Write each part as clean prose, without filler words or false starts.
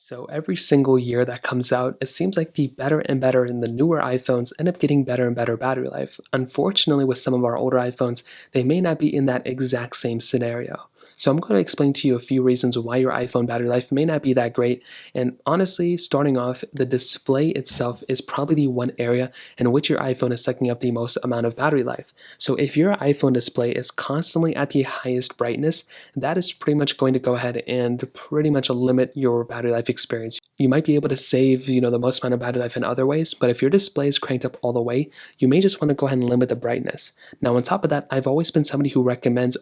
So every single year that comes out, it seems like the better and better and the newer iPhones end up getting better and better battery life. Unfortunately, with some of our older iPhones, they may not be in that exact same scenario. So I'm going to explain to you a few reasons why your iPhone battery life may not be that great. And honestly, starting off, the display itself is probably the one area in which your iPhone is sucking up the most amount of battery life. So if your iPhone display is constantly at the highest brightness, that is pretty much going to go ahead and pretty much limit your battery life experience. You might be able to save, the most amount of battery life in other ways, but if your display is cranked up all the way, you may just want to go ahead and limit the brightness. Now, on top of that, I've always been somebody who recommends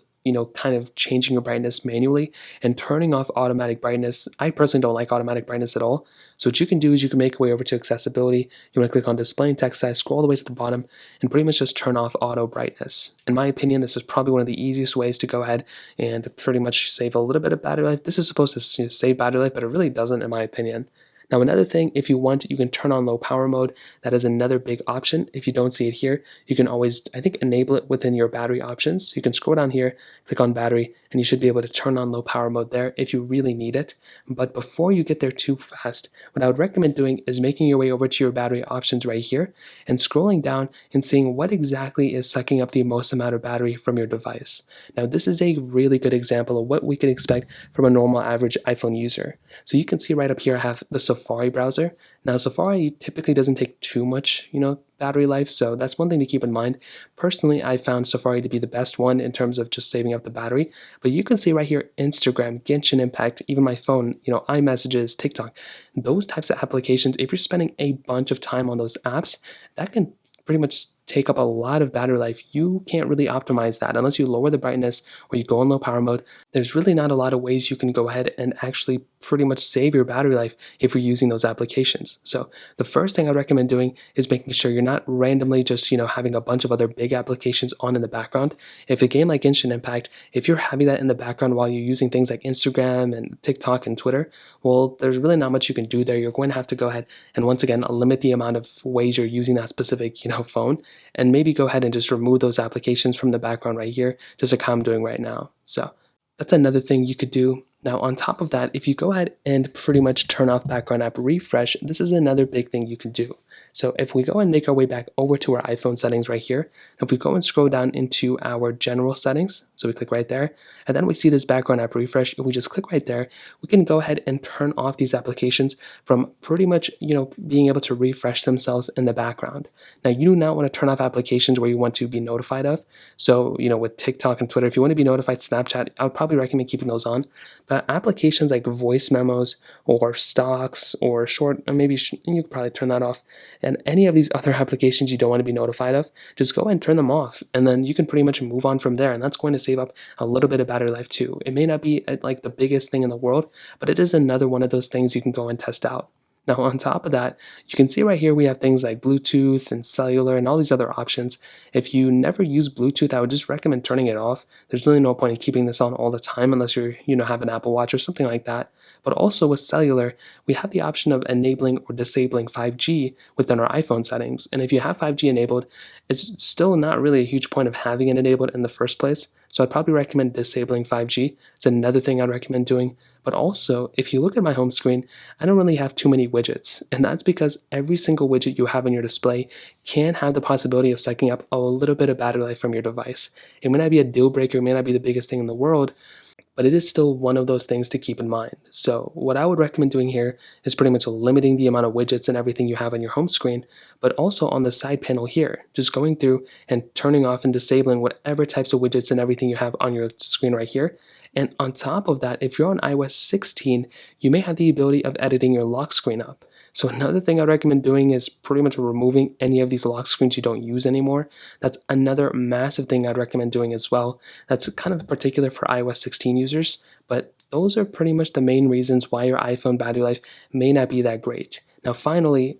kind of changing your brightness manually and turning off automatic brightness. I personally don't like automatic brightness at all. So what you can do is you can make your way over to accessibility. You want to click on display and text size, scroll all the way to the bottom, and pretty much just turn off auto brightness. In my opinion, this is probably one of the easiest ways to go ahead and pretty much save a little bit of battery life. This is supposed to save battery life, but it really doesn't in my opinion. Now, another thing, if you want, you can turn on low power mode. That is another big option. If you don't see it here, you can always, I think, enable it within your battery options. You can scroll down here, click on battery, and you should be able to turn on low power mode there if you really need it. But before you get there too fast, what I would recommend doing is making your way over to your battery options right here and scrolling down and seeing what exactly is sucking up the most amount of battery from your device. Now, this is a really good example of what we can expect from a normal average iPhone user. So you can see right up here I have the Safari browser. Now, Safari typically doesn't take too much, battery life, so that's one thing to keep in mind. Personally, I found Safari to be the best one in terms of just saving up the battery, but you can see right here Instagram, Genshin Impact, even my phone, iMessages, TikTok, those types of applications, if you're spending a bunch of time on those apps, that can pretty much take up a lot of battery life. You can't really optimize that unless you lower the brightness or you go in low power mode. There's really not a lot of ways you can go ahead and actually pretty much save your battery life if you're using those applications. So the first thing I recommend doing is making sure you're not randomly just, having a bunch of other big applications on in the background. If a game like Genshin Impact, if you're having that in the background while you're using things like Instagram and TikTok and Twitter, well, there's really not much you can do there. You're going to have to go ahead and once again limit the amount of ways you're using that specific, phone, and maybe go ahead and just remove those applications from the background right here, just like I'm doing right now. So that's another thing you could do. Now, on top of that, if you go ahead and pretty much turn off background app refresh, this is another big thing you can do. So if we go and make our way back over to our iPhone settings right here, if we go and scroll down into our general settings, so we click right there, and then we see this background app refresh, if we just click right there, we can go ahead and turn off these applications from pretty much, being able to refresh themselves in the background. Now, you do not want to turn off applications where you want to be notified of. So, with TikTok and Twitter, if you want to be notified, Snapchat, I would probably recommend keeping those on. But applications like voice memos or stocks or short, or maybe you could probably turn that off. And any of these other applications you don't want to be notified of, just go ahead and turn them off. And then you can pretty much move on from there. And that's going to save up a little bit of battery life too. It may not be like the biggest thing in the world, but it is another one of those things you can go and test out. Now, on top of that, you can see right here we have things like Bluetooth and cellular and all these other options. If you never use Bluetooth, I would just recommend turning it off. There's really no point in keeping this on all the time unless you're, have an Apple Watch or something like that. But also with cellular, we have the option of enabling or disabling 5G within our iPhone settings. And if you have 5G enabled, it's still not really a huge point of having it enabled in the first place. So I'd probably recommend disabling 5G. It's another thing I'd recommend doing. But also, if you look at my home screen, I don't really have too many widgets. And that's because every single widget you have on your display can have the possibility of sucking up a little bit of battery life from your device. It may not be a deal breaker, it may not be the biggest thing in the world, but it is still one of those things to keep in mind. So what I would recommend doing here is pretty much limiting the amount of widgets and everything you have on your home screen, but also on the side panel here, just going through and turning off and disabling whatever types of widgets and everything you have on your screen right here. And on top of that, if you're on iOS 16, you may have the ability of editing your lock screen up. So another thing I'd recommend doing is pretty much removing any of these lock screens you don't use anymore. That's another massive thing I'd recommend doing as well. That's kind of particular for iOS 16 users, but those are pretty much the main reasons why your iPhone battery life may not be that great. Now finally,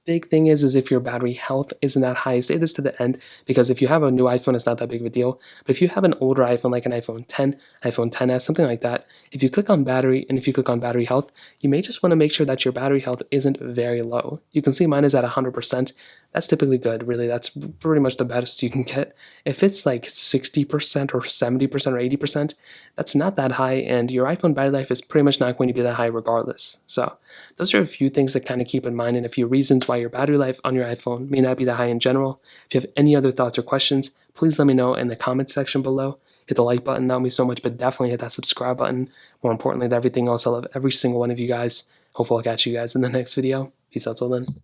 the big thing is if your battery health isn't that high, say this to the end, because if you have a new iPhone, it's not that big of a deal. But if you have an older iPhone, like an iPhone 10, iPhone 10s, something like that, if you click on battery and if you click on battery health, you may just want to make sure that your battery health isn't very low. You can see mine is at 100%. That's typically good, really. That's pretty much the best you can get. If it's like 60% or 70% or 80%, that's not that high, and your iPhone battery life is pretty much not going to be that high regardless. So those are a few things to kind of keep in mind and a few reasons why your battery life on your iPhone may not be that high in general. If you have any other thoughts or questions, please let me know in the comments section below. Hit the like button, that would mean so much, but definitely hit that subscribe button. More importantly than everything else, I love every single one of you guys. Hopefully I'll catch you guys in the next video. Peace out till then.